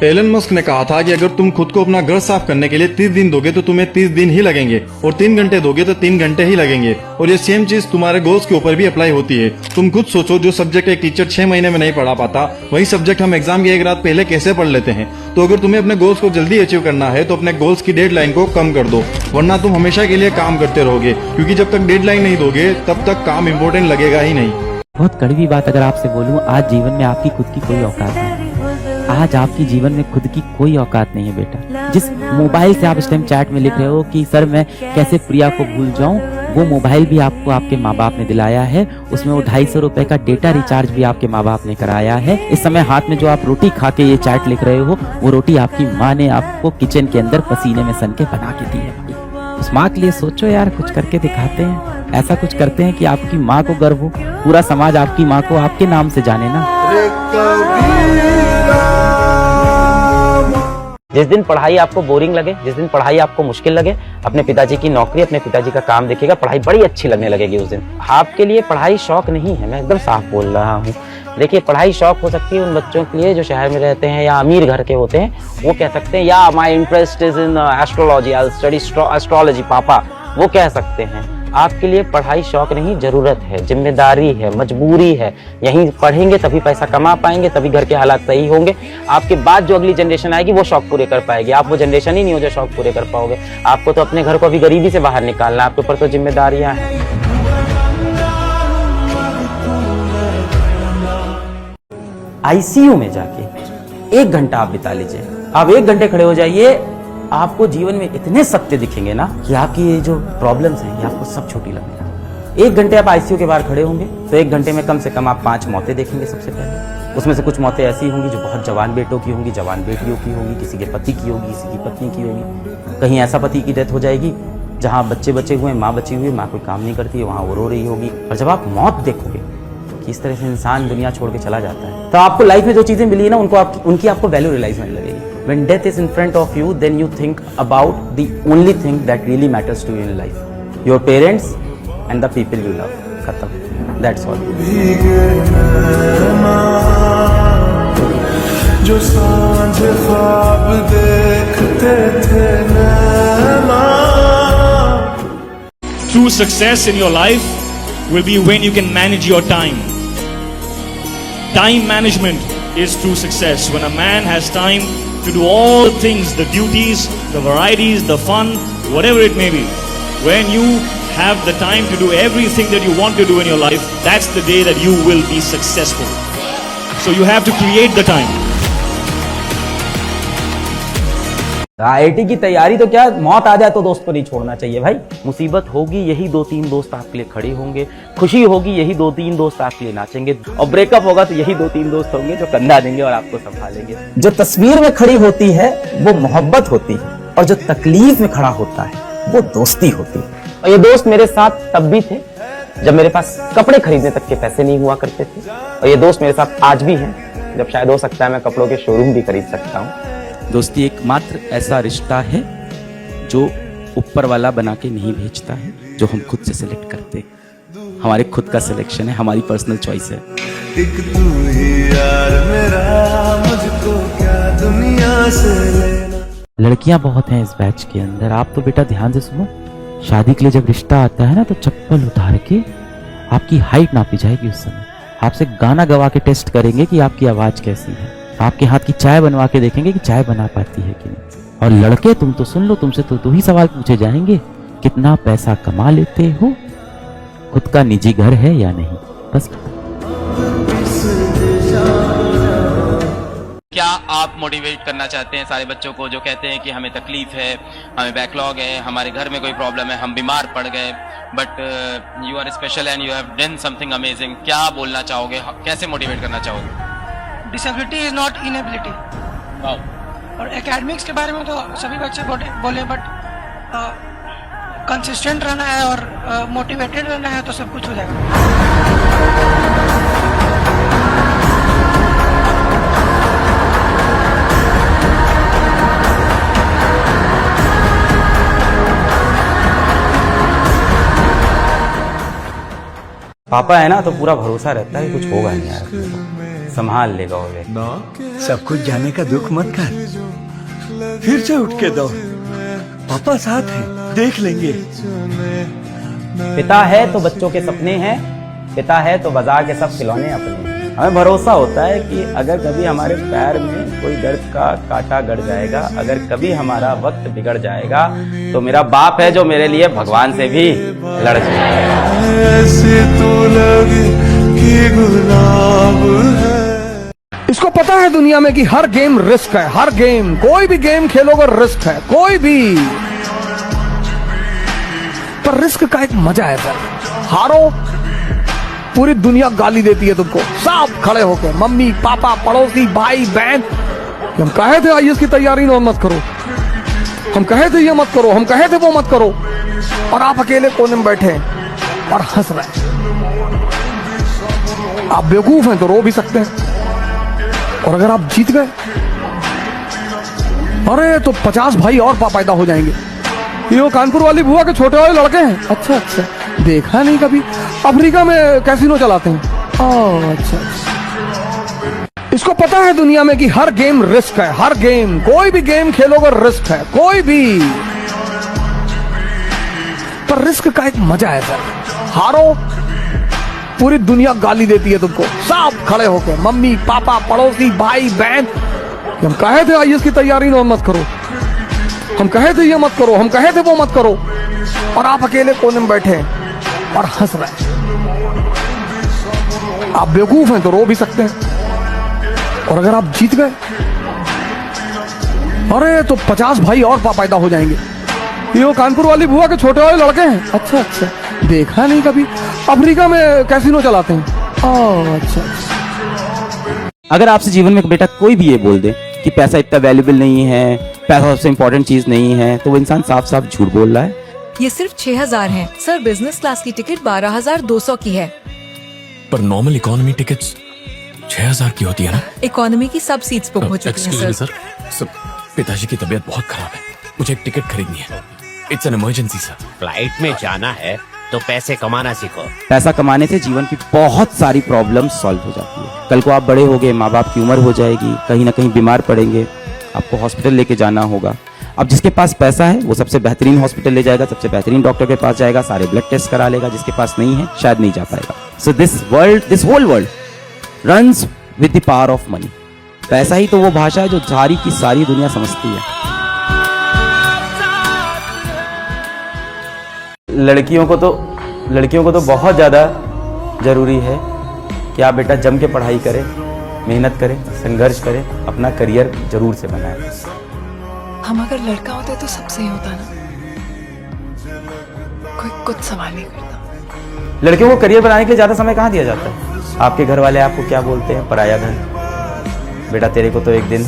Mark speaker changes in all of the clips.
Speaker 1: Elon Musk ने कहा था कि अगर तुम खुद को अपना घर साफ करने के लिए 30 दिन दोगे तो तुम्हें 30 दिन ही लगेंगे, और 3 घंटे दोगे तो 3 घंटे ही लगेंगे। और ये सेम चीज तुम्हारे गोल्स के ऊपर भी अप्लाई होती है। तुम खुद सोचो, जो सब्जेक्ट एक टीचर 6 महीने में नहीं पढ़ा पाता, वही सब्जेक्ट हम एग्जाम की एक रात पहले कैसे पढ़ लेते हैं। तो अगर तुम्हें अपने गोल्स को जल्दी अचीव करना है तो अपने गोल्स की डेडलाइन को कम कर दो, वरना तुम हमेशा के लिए काम करते रहोगे, क्योंकि जब तक डेडलाइन नहीं दोगे तब तक काम इम्पोर्टेंट लगेगा ही नहीं।
Speaker 2: बहुत कड़वी बात अगर आपसे बोलूं, आज जीवन में आपकी खुद की कोई औकात नहीं। आज आपकी जीवन में खुद की कोई औकात नहीं है बेटा। जिस मोबाइल से आप इस टाइम चैट में लिख रहे हो कि सर मैं कैसे प्रिया को भूल जाऊं, वो मोबाइल भी आपको आपके माँ बाप ने दिलाया है। उसमें वो 250 रुपए का डेटा रिचार्ज भी आपके माँ बाप ने कराया है। इस समय हाथ में जो आप रोटी खा के ये चैट लिख रहे हो, वो रोटी आपकी माँ ने आपको किचन के अंदर पसीने में सन के बना के दी है। उस माँ के लिए सोचो यार, कुछ करके दिखाते हैं, ऐसा कुछ करते हैं कि आपकी माँ को गर्व हो, पूरा समाज आपकी माँ को आपके नाम से जाने ना। जिस दिन पढ़ाई आपको बोरिंग लगे, जिस दिन पढ़ाई आपको मुश्किल लगे, अपने पिताजी की नौकरी, अपने पिताजी का काम देखिएगा, पढ़ाई बड़ी अच्छी लगने लगेगी उस दिन। आपके लिए पढ़ाई शौक नहीं है, मैं एकदम साफ बोल रहा हूँ। देखिए, पढ़ाई शौक हो सकती है उन बच्चों के लिए जो शहर में रहते हैं या अमीर घर के होते हैं। वो कह सकते हैं या my interest is in astrology, I study astrology पापा, वो कह सकते हैं। आपके लिए पढ़ाई शौक नहीं, जरूरत है, जिम्मेदारी है, मजबूरी है। यहीं पढ़ेंगे तभी पैसा कमा पाएंगे, तभी घर के हालात सही होंगे। आपके बाद जो अगली जनरेशन आएगी वो शौक पूरे कर पाएगी। आप वो जनरेशन ही नहीं हो जो शौक पूरे कर पाओगे। आपको तो अपने घर को अभी गरीबी से बाहर निकालना है, आपके ऊपर तो जिम्मेदारियां हैं। आईसीयू में जाके 1 घंटा आप बिता लीजिए। आप 1 घंटे खड़े हो जाइए, आपको जीवन में इतने सत्य दिखेंगे ना कि आपकी ये जो प्रॉब्लम्स हैं ये आपको सब छोटी लगने लगेंगी। 1 घंटे आप आईसीयू के बाहर खड़े होंगे तो 1 घंटे में कम से कम आप 5 मौतें देखेंगे। सबसे पहले उसमें से कुछ मौतें ऐसी होंगी जो बहुत जवान बेटों की होंगी, जवान बेटियों की होंगी, किसी के पति की होगी, किसी की पत्नी की होगी। कहीं ऐसा पति की डेथ हो जाएगी जहाँ बच्चे बचे हुए, माँ बची हुई, माँ कोई काम नहीं करती है, वहाँ वो रो रही होगी। और जब आप मौत देखोगे कि इस तरह से इंसान दुनिया छोड़ के चला जाता है, तो आपको लाइफ में जो चीजें मिली है ना, उनकी आपको वैल्यू रियलाइज होने लगेगी। When death is in front of you, then you think about the only thing that really matters to you in life, your parents and the people you love. Khatam. That's all. जो सांझ ख्वाब देखते थे नैना।
Speaker 3: True success in your life will be when you can manage your time. Time management is true success. When a man has time to do all things, the duties, the varieties, the fun, whatever it may be. When you have the time to do everything that you want to do in your life, that's the day that you will be successful. So you have to create the time.
Speaker 2: IIT की तैयारी तो क्या, मौत आ जाए तो दोस्त को नहीं छोड़ना चाहिए भाई। मुसीबत होगी यही 2-3 दोस्त आपके लिए खड़े होंगे, खुशी होगी यही 2-3 दोस्त आपके लिए नाचेंगे, और ब्रेकअप होगा तो यही 2-3 दोस्त होंगे जो कंधा देंगे और आपको संभालेंगे। जो तस्वीर में खड़ी होती है वो मोहब्बत होती है, और जो तकलीफ में खड़ा होता है वो दोस्ती होती है। और ये दोस्त मेरे साथ तब भी थे जब मेरे पास कपड़े खरीदने तक के पैसे नहीं हुआ करते थे, और ये दोस्त मेरे साथ आज भी हैं जब शायद हो सकता है मैं कपड़ों के शोरूम भी खरीद सकता हूँ। दोस्ती एकमात्र ऐसा रिश्ता है जो ऊपर वाला बना के नहीं भेजता है, जो हम खुद से सिलेक्ट करते हैं। हमारे खुद का सिलेक्शन है, हमारी पर्सनल चॉइस है। एक तू ही यार मेरा, मुझको क्या दुनिया से लेना। लड़कियां बहुत हैं इस बैच के अंदर, आप तो बेटा ध्यान से सुनो। शादी के लिए जब रिश्ता आता है ना, तो चप्पल उतार के आपकी हाइट नापी जाएगी। उस समय आपसे गाना गवा के टेस्ट करेंगे कि आपकी आवाज कैसी है। आपके हाथ की चाय बनवा के देखेंगे कि चाय बना पाती है कि नहीं। और लड़के तुम तो सुन लो, तुमसे तो 2 ही सवाल पूछे जाएंगे, कितना पैसा कमा लेते हो, खुद का निजी घर है या नहीं, बस।
Speaker 4: क्या आप मोटिवेट करना चाहते हैं सारे बच्चों को जो कहते हैं कि हमें तकलीफ है, हमें बैकलॉग है, हमारे घर में कोई प्रॉब्लम है, हम बीमार पड़ गए, but you are special and you have done something amazing. क्या बोलना चाहोगे, कैसे मोटिवेट करना चाहोगे?
Speaker 5: Disability is not inability. और एकेडमिक्स के बारे में तो सभी बच्चे बोले, बट कंसिस्टेंट रहना है और मोटिवेटेड रहना है तो सब कुछ हो जाएगा।
Speaker 2: पापा है ना तो पूरा भरोसा रहता है कुछ होगा नहीं यार। संभाल लेगा वो व्यक्ति।
Speaker 6: सब कुछ जाने का दुख मत कर, फिर से उठ के दौड़, पापा साथ हैं, देख लेंगे।
Speaker 2: पिता है तो बच्चों के सपने हैं, पिता है तो बाजार के सब खिलौने अपने हैं। हमें भरोसा होता है कि अगर कभी हमारे पैर में कोई दर्द का कांटा गड़ जाएगा, अगर कभी हमारा वक्त बिगड़ जाएगा, तो मेरा बाप है जो मेरे लिए भगवान से भी लड़ जाएगा।
Speaker 7: इसको पता है दुनिया में कि हर गेम रिस्क है, हर गेम, कोई भी गेम खेलोगे रिस्क है, कोई भी, पर रिस्क का एक मजा है सर। हारो, पूरी दुनिया गाली देती है तुमको, सब खड़े होकर, मम्मी पापा पड़ोसी भाई बहन। हम कहे थे आईएएस की तैयारी न मत करो, हम कहे थे ये मत करो, हम कहे थे वो मत करो, और आप अकेले कोने में बैठे हैं और हंस रहे हैं। आप बेवकूफ हैं तो रो भी सकते हैं, और अगर आप जीत गए, अरे तो 50 भाई और पैदा हो जाएंगे। ये वो कानपुर वाली बुआ के छोटे वाले लड़के हैं। अच्छा अच्छा, देखा नहीं कभी, अफ्रीका में कैसीनो चलाते हैं। ओह अच्छा, इसको पता है दुनिया में कि हर गेम रिस्क है, हर गेम, कोई भी गेम खेलोगे रिस्क है, कोई भी, पर रिस्क का एक मजा है सर। हारो, पूरी दुनिया गाली देती है तुमको, सब खड़े होकर, मम्मी पापा पड़ोसी भाई बहन। हम कहे थे आईएएस की तैयारी न मत करो, हम कहे थे ये मत करो, हम कहे थे वो मत करो, और आप अकेले कोने में बैठे हैं और हंस रहे हैं। आप बेवकूफ हैं तो रो भी सकते हैं, और अगर आप जीत गए, अरे तो 50 भाई और पैदा हो जाएंगे। ये वो कानपुर वाली बुआ के छोटे वाले लड़के हैं। अच्छा अच्छा, देखा नहीं कभी, अफ्रीका में कैसीनो चलाते हैं। ओह अच्छा,
Speaker 2: अगर आपसे जीवन में बेटा कोई भी ये बोल दे कि पैसा इतना वैल्यूबल नहीं है, पैसा सबसे इंपॉर्टेंट चीज नहीं है, तो वो इंसान साफ साफ झूठ बोल रहा है।
Speaker 8: ये सिर्फ 6000 है सर, बिजनेस क्लास की टिकट 12200 की है।
Speaker 9: पर नॉर्मल इकोनॉमी टिकट्स 6000 की होती है ना?
Speaker 8: इकोनॉमी की सब सीट्स बुक हो चुकी हैं सर।
Speaker 9: सर, पिताजी की तबीयत बहुत खराब है, मुझे एक टिकट खरीदनी है। It's an emergency sir.
Speaker 10: Flight में जाना है तो पैसे कमाना सीखो।
Speaker 2: पैसा कमाने से जीवन की बहुत सारी प्रॉब्लम सॉल्व हो जाती है। कल को आप बड़े होगे, माँ बाप की उम्र हो जाएगी, कहीं ना कहीं बीमार पड़ेंगे, आपको हॉस्पिटल लेके जाना होगा। अब जिसके पास पैसा है वो सबसे बेहतरीन हॉस्पिटल ले जाएगा, सबसे बेहतरीन डॉक्टर के पास जाएगा, सारे ब्लड टेस्ट करा लेगा। जिसके पास नहीं है शायद नहीं जा पाएगा। So this whole world runs with the power of money. पैसा ही तो वो भाषा है जो सारी की सारी दुनिया समझती है। लड़कियों को तो बहुत ज़्यादा ज़रूरी है कि आप बेटा जम के पढ़ाई करें, मेहनत करें, संघर्ष करें, अपना करियर जरूर से बनाएं।
Speaker 8: हम अगर लड़का होते तो सब सही होता ना, कोई कुछ सवाल नहीं करता।
Speaker 2: लड़कियों को करियर बनाने के लिए ज़्यादा समय कहाँ दिया जाता है? आपके घर वाले आपको क्या बोलते हैं? पराया घर, बेटा तेरे को तो एक दिन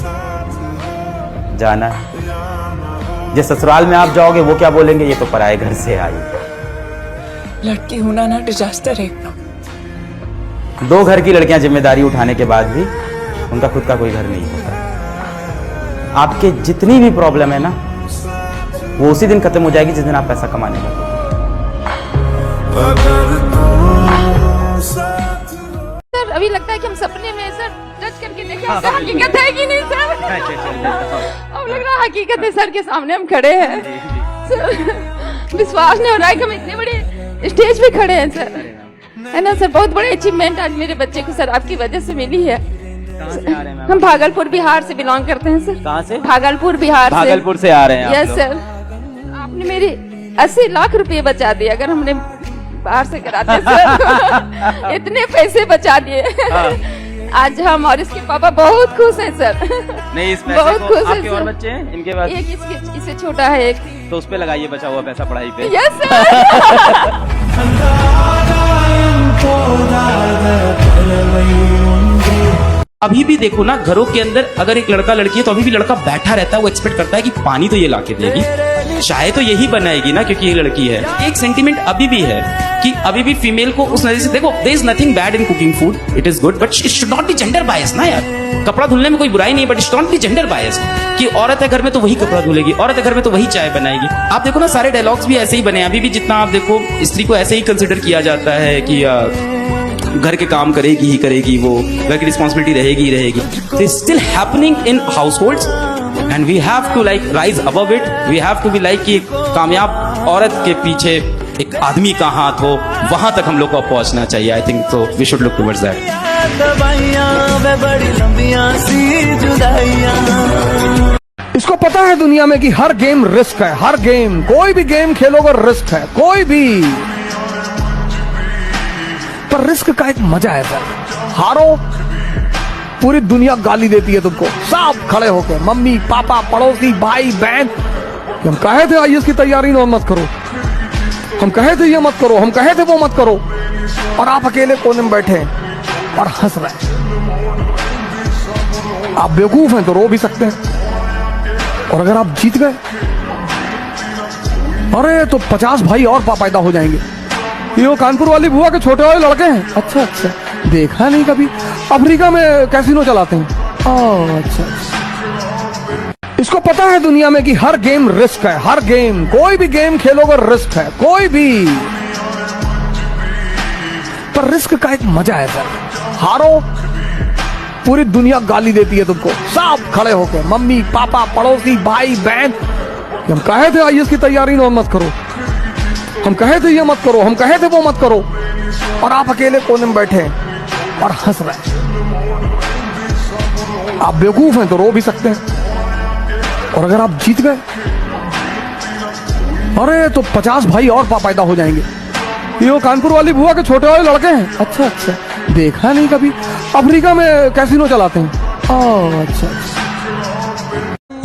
Speaker 2: जाना है। जिस ससुराल में आप जाओगे वो क्या बोलेंगे? ये तो पराये घर से आई।
Speaker 8: लड़की होना ना डिजास्टर है एकदम।
Speaker 2: 2 घर की लड़कियां जिम्मेदारी उठाने के बाद भी उनका खुद का कोई घर नहीं होता। आपके जितनी भी प्रॉब्लम है ना, वो उसी दिन खत्म हो जाएगी जिस दिन आप पैसा कमाने लगोगे।
Speaker 11: सर अभी लगता है कि हम सपने में सर टच करके देखें, सर हकीकत है कि नहीं सर? अब लग रहा है हकीकत है, सर के सामने हम खड़े हैं। सर विश्वास नहीं हो रहा है कि हम इतने बड़े स्टेज पे खड़े हैं सर, है ना सर? बहुत बड़े अचीवमेंट आज मेरे बच्चे को सर आपकी वजह से मिली है। हम भागलपुर बिहार से बिलोंग करते हैं सर।
Speaker 2: कहाँ से?
Speaker 11: भागलपुर बिहार से।
Speaker 2: भागलपुर से आ रहे हैं?
Speaker 11: Yes sir. आपने मेरे 80 लाख रुपए बचा दिए अगर हमने बाहर से कराते सर। इतने पैसे बचा दिए। आज हम और इसके पापा बहुत खुश हैं सर।
Speaker 2: नहीं, इस पैसे
Speaker 11: बहुत
Speaker 2: को
Speaker 11: खुश
Speaker 2: आपके
Speaker 11: है
Speaker 2: और
Speaker 11: सर।
Speaker 2: बच्चे हैं इनके पास?
Speaker 11: एक इससे छोटा है एक,
Speaker 2: तो उस पे लगाइए बचा हुआ पैसा पढ़ाई पे।
Speaker 11: Yes sir.
Speaker 2: अभी भी देखो ना, घरों के अंदर अगर एक लड़का लड़की है तो अभी भी लड़का बैठा रहता है, वो एक्सपेक्ट करता है कि पानी तो ये लाके देगी, चाय तो यही बनाएगी ना क्योंकि ये लड़की है। एक सेंटीमेंट अभी भी है कि अभी भी फीमेल को उस नजर से देखो। There is nothing bad in cooking food, it is good, but it should not be gender bias ना यार। कपड़ा धुलने में कोई बुराई नहीं है, but it should not be gender bias कि औरत है घर में तो वही कपड़ा धुलेगी, औरत है घर में तो वही चाय बनाएगी। आप देखो ना, सारे डायलॉग्स भी ऐसे ही बने। अभी भी जितना आप देखो स्त्री को ऐसे ही कंसिडर किया जाता है कि घर के काम करेगी ही करेगी, वो घर की रिस्पॉन्सिबिलिटी रहेगी ही रहेगी. So it's still happening in households and we have to like rise above it. We have to be like कि कामयाब औरत के पीछे एक आदमी का हाथ हो, वहां तक हम लोग को पहुंचना चाहिए. I think so we should look towards that.
Speaker 7: इसको पता है दुनिया में कि हर गेम रिस्क है, हर गेम, कोई भी गेम खेलोगे रिस्क है, कोई भी. पर रिस्क का एक मजा है सर. हारो, पूरी दुनिया गाली देती है तुमको, सब खड़े होके, मम्मी पापा पड़ोसी भाई बहन. हम कहे थे आईएएस की तैयारी मत करो, हम कहे थे ये मत करो, हम कहे थे वो मत करो, और आप अकेले कोने में बैठे और हंस रहे हैं. आप बेवकूफ हैं तो रो भी सकते हैं. और अगर आप जीत गए, अरे तो 50 भाई और पैदा हो जाएंगे. ये वो कानपुर वाली बुआ के छोटे वाले लड़के हैं. अच्छा अच्छा, देखा नहीं कभी. अफ्रीका में कैसीनो चलाते हैं. अच्छा, इसको पता है दुनिया में कि हर गेम रिस्क है, हर गेम, कोई भी गेम खेलोगे रिस्क है, कोई भी. पर रिस्क का एक मजा है सर. हारो, पूरी दुनिया गाली देती है तुमको, सब खड़े होके, मम्मी पापा पड़ोसी भाई बहन. हम कहे थे आईएएस की तैयारी मत करो, हम कहे थे ये मत करो, हम कहे थे वो मत करो, और आप अकेले कोने में बैठे और हंस रहे हैं. आप बेवकूफ हैं तो रो भी सकते हैं. और अगर आप जीत गए, अरे तो 50 भाई और पैदा हो जाएंगे. ये वो कानपुर वाली बुआ के छोटे वाले लड़के हैं. अच्छा अच्छा, देखा नहीं कभी. अफ्रीका में कैसीनो चलाते हैं. अच्छा.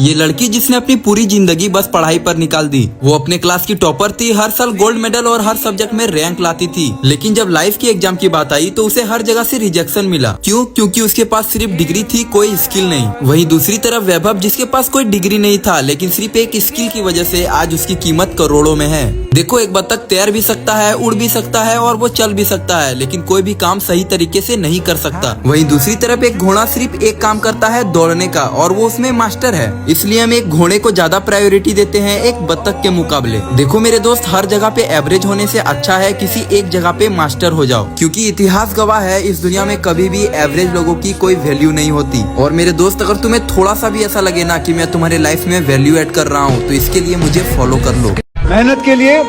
Speaker 2: ये लड़की जिसने अपनी पूरी जिंदगी बस पढ़ाई पर निकाल दी, वो अपने क्लास की टॉपर थी, हर साल गोल्ड मेडल और हर सब्जेक्ट में रैंक लाती थी. लेकिन जब लाइफ की एग्जाम की बात आई तो उसे हर जगह से रिजेक्शन मिला. क्यों? क्योंकि उसके पास सिर्फ डिग्री थी, कोई स्किल नहीं. वहीं दूसरी तरफ वैभव, जिसके पास कोई डिग्री नहीं था, लेकिन सिर्फ एक स्किल की वजह से आज उसकी कीमत करोड़ों में है. देखो, एक बत्तख तैर भी सकता है, उड़ भी सकता है और वो चल भी सकता है, लेकिन कोई भी काम सही तरीके से नहीं कर सकता. वहीं दूसरी तरफ एक घोड़ा सिर्फ एक काम करता है, दौड़ने का, और वो उसमें मास्टर है. इसलिए हम एक घोड़े को ज्यादा प्रायोरिटी देते हैं एक बत्तख के मुकाबले. देखो मेरे दोस्त, हर जगह पे एवरेज होने से अच्छा है किसी एक जगह पे मास्टर हो जाओ, क्योंकि इतिहास गवाह है इस दुनिया में कभी भी एवरेज लोगों की कोई वैल्यू नहीं होती. और मेरे दोस्त, अगर तुम्हें थोड़ा सा भी ऐसा लगे ना कि मैं तुम्हारे लाइफ में वैल्यू ऐड कर रहा हूँ, तो इसके लिए मुझे फॉलो कर लो.
Speaker 6: मेहनत के लिए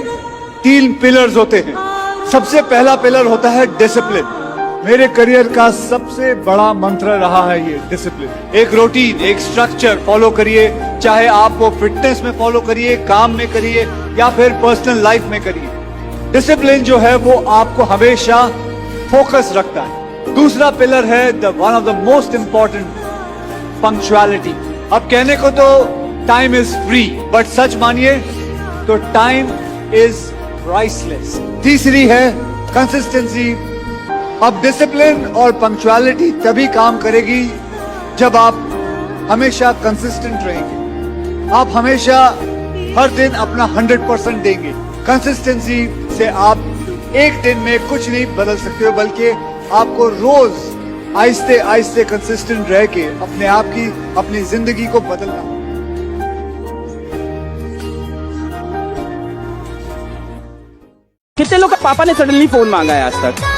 Speaker 6: 3 पिलर्स होते हैं. सबसे पहला पिलर होता है डिसिप्लिन. मेरे करियर का सबसे बड़ा मंत्र रहा है ये डिसिप्लिन. एक रूटीन, एक स्ट्रक्चर फॉलो करिए, चाहे आप वो फिटनेस में फॉलो करिए, काम में करिए, या फिर पर्सनल लाइफ में करिए. डिसिप्लिन जो है वो आपको हमेशा फोकस रखता है. दूसरा पिलर है one of the most important, punctuality. अब कहने को तो टाइम इज फ्री, बट सच मानिए तो टाइम इज प्राइसलेस. तीसरी है कंसिस्टेंसी. अब डिसिप्लिन और पंक्चुअलिटी तभी काम करेगी जब आप हमेशा कंसिस्टेंट रहेंगे, आप हमेशा हर दिन अपना 100% देंगे. कंसिस्टेंसी से आप एक दिन में कुछ नहीं बदल सकते हो, बल्कि आपको रोज आहिस्ते आहिस्ते कंसिस्टेंट रह के अपने आप की, अपनी जिंदगी को बदलना.
Speaker 2: कितने लोग का पापा ने सडनली फोन मांगा है आज तक?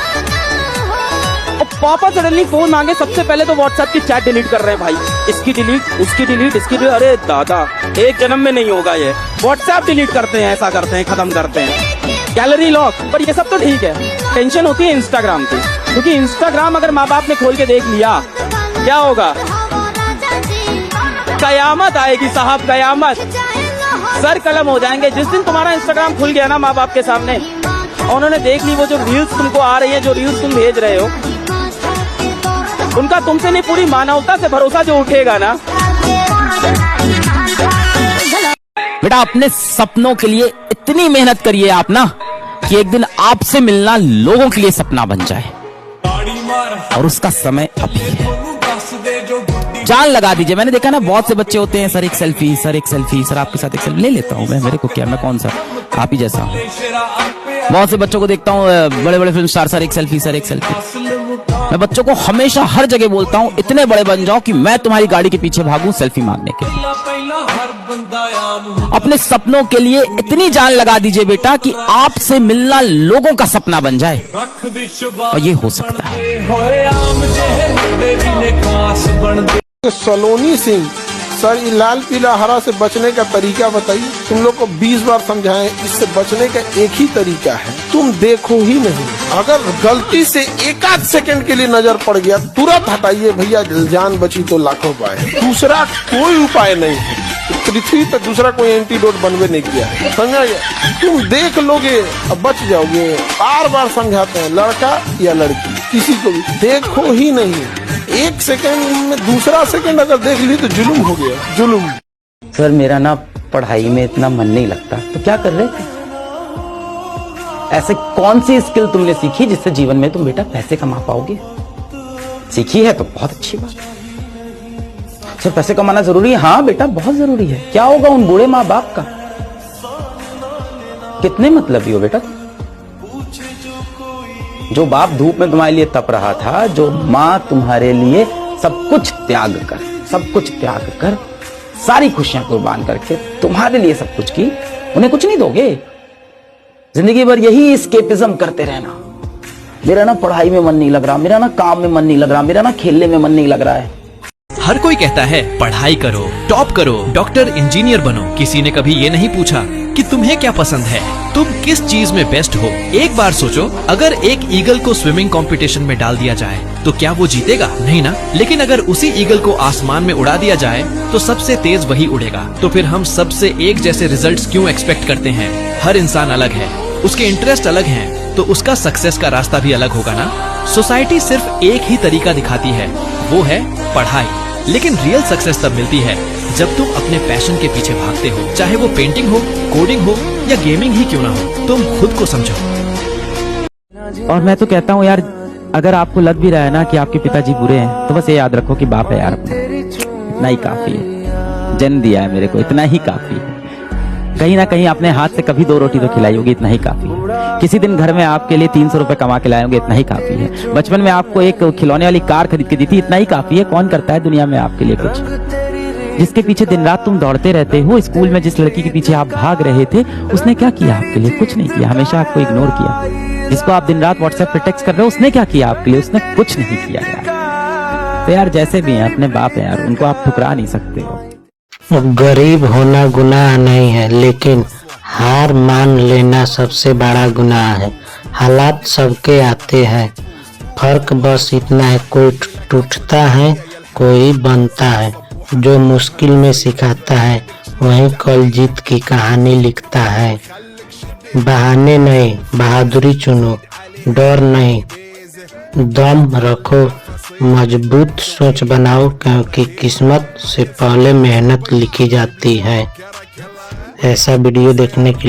Speaker 2: और पापा सडनली फोन मांगे, सबसे पहले तो व्हाट्सएप की चैट डिलीट कर रहे हैं भाई. इसकी डिलीट, उसकी डिलीट, इसकी डिलीट. अरे दादा, एक जन्म में नहीं होगा ये. व्हाट्सएप डिलीट करते हैं, ऐसा करते हैं, खत्म करते हैं, गैलरी लॉक. पर ये सब तो ठीक है, टेंशन होती है इंस्टाग्राम की, क्योंकि इंस्टाग्राम अगर माँ बाप ने खोल के देख लिया, क्या होगा? कयामत आएगी साहब, कयामत. सर कलम हो जाएंगे जिस दिन तुम्हारा इंस्टाग्राम खुल गया ना माँ बाप के सामने, और उन्होंने देख ली वो जो रील्स तुमको आ रही है, जो रील्स तुम भेज रहे हो, उनका तुमसे नहीं पूरी मानवता से भरोसा जो उठेगा ना.
Speaker 12: बेटा, अपने सपनों के लिए इतनी मेहनत करिए आप ना कि एक दिन आपसे मिलना लोगों के लिए सपना बन जाए, और उसका समय अभी है. जान लगा दीजिए. मैंने देखा ना, बहुत से बच्चे होते हैं, सर एक सेल्फी, सर एक सेल्फी, सर आपके साथ एक सेल्फी. ले लेता हूँ मैं, मेरे को क्या, मैं कौन सा आप ही जैसा. बहुत से बच्चों को देखता हूँ, बड़े बड़े फिल्म स्टार, सर एक सेल्फी, सर एक सेल्फी. मैं बच्चों को हमेशा हर जगह बोलता हूं इतने बड़े बन जाओ कि मैं तुम्हारी गाड़ी के पीछे भागूं सेल्फी मांगने के लिए। अपने सपनों के लिए इतनी जान लगा दीजिए बेटा कि आपसे मिलना लोगों का सपना बन जाए, और ये हो सकता है।
Speaker 13: सलोनी सिंह, सर ये लाल पीला हरा से बचने का तरीका बताइए। तुम लोग को 20 बार समझाएं, इससे बचने का एक ही तरीका है, तुम देखो ही नहीं। अगर गलती से एक आध सेकंड के लिए नजर पड़ गया तुरंत हटाइए भैया, जान बची तो लाखों पाए। दूसरा कोई उपाय नहीं है, पृथ्वी पे दूसरा कोई एंटीडोट बनवे नहीं किया है, समझा गया। तुम देख लोगे अब बच जाओगे। बार बार समझाते हैं, लड़का या लड़की किसी को भी देखो ही नहीं। एक सेकंड में दूसरा सेकंड अगर देख ली तो जुल्म हो गया, जुल्म।
Speaker 2: सर मेरा ना पढ़ाई में इतना मन नहीं लगता, तो क्या कर रहे थे? ऐसे कौन सी स्किल तुमने सीखी जिससे जीवन में तुम बेटा पैसे कमा पाओगे? सीखी है तो बहुत अच्छी बात। सर पैसे कमाना जरूरी है? हाँ बेटा बहुत जरूरी है। क्या होगा उन बूढ़े माँ बाप का? कितने मतलबी हो बेटा, जो बाप धूप में तुम्हारे लिए तप रहा था, जो माँ तुम्हारे लिए सब कुछ त्याग कर सारी खुशियां कुर्बान करके तुम्हारे लिए सब कुछ की, उन्हें कुछ नहीं दोगे? जिंदगी भर यही एस्केपिज्म करते रहना, मेरा ना पढ़ाई में मन नहीं लग रहा, मेरा ना काम में मन नहीं लग रहा, मेरा ना खेलने में मन नहीं लग रहा है।
Speaker 14: हर कोई कहता है पढ़ाई करो, टॉप करो, डॉक्टर इंजीनियर बनो। किसी ने कभी ये नहीं पूछा कि तुम्हें क्या पसंद है, तुम किस चीज में बेस्ट हो। एक बार सोचो, अगर एक ईगल को स्विमिंग कंपटीशन में डाल दिया जाए तो क्या वो जीतेगा? नहीं ना। लेकिन अगर उसी ईगल को आसमान में उड़ा दिया जाए तो सबसे तेज वही उड़ेगा। तो फिर हम सबसे एक जैसे रिजल्ट्स क्यों एक्सपेक्ट करते हैं? हर इंसान अलग है, उसके इंटरेस्ट अलग हैं, तो उसका सक्सेस का रास्ता भी अलग होगा ना। सोसाइटी सिर्फ एक ही तरीका दिखाती है, वो है पढ़ाई। लेकिन रियल सक्सेस तब मिलती है जब तुम अपने पैशन के पीछे भागते हो, चाहे वो पेंटिंग हो, कोडिंग हो या गेमिंग ही क्यों ना हो, तुम खुद को समझो।
Speaker 2: और मैं तो कहता हूँ यार, अगर आपको लग भी रहा है ना कि आपके पिताजी बुरे हैं, तो बस ये याद रखो कि बाप है यार अपना, इतना ही काफी है। जन्म दिया है मेरे को, इतना ही काफी है। कहीं ना कहीं अपने हाथ से कभी 2 रोटी तो खिलाई होगी, इतना ही काफी है। किसी दिन घर में आपके लिए 300 रुपए कमा के लाए होंगे, इतना ही काफी है। बचपन में आपको एक खिलौने वाली कार खरीद के दी थी, इतना ही काफी है। कौन करता है दुनिया में आपके लिए कुछ? जिसके पीछे दिन रात तुम दौड़ते रहते हो, स्कूल में जिस लड़की के पीछे आप भाग रहे थे, उसने क्या किया आपके लिए? कुछ नहीं किया, हमेशा आपको इग्नोर किया। जिसको आप दिन रात व्हाट्सएप पे टेक्स्ट कर रहे हो, उसने क्या किया आपके लिए? उसने कुछ नहीं किया यार। तो यार जैसे भी हैं अपने बाप है यार, उनको आप ठुकरा नहीं सकते हो।
Speaker 15: गरीब होना गुनाह नहीं है, लेकिन हार मान लेना सबसे बड़ा गुनाह है। हालात सबके आते हैं, फर्क बस इतना है, कोई टूटता है, कोई बनता है। जो मुश्किल में सिखाता है वही कल जीत की कहानी लिखता है। बहाने नहीं, बहादुरी चुनो, डर नहीं, दम रखो, मजबूत सोच बनाओ, क्योंकि किस्मत से पहले मेहनत लिखी जाती है। ऐसा वीडियो देखने के लिए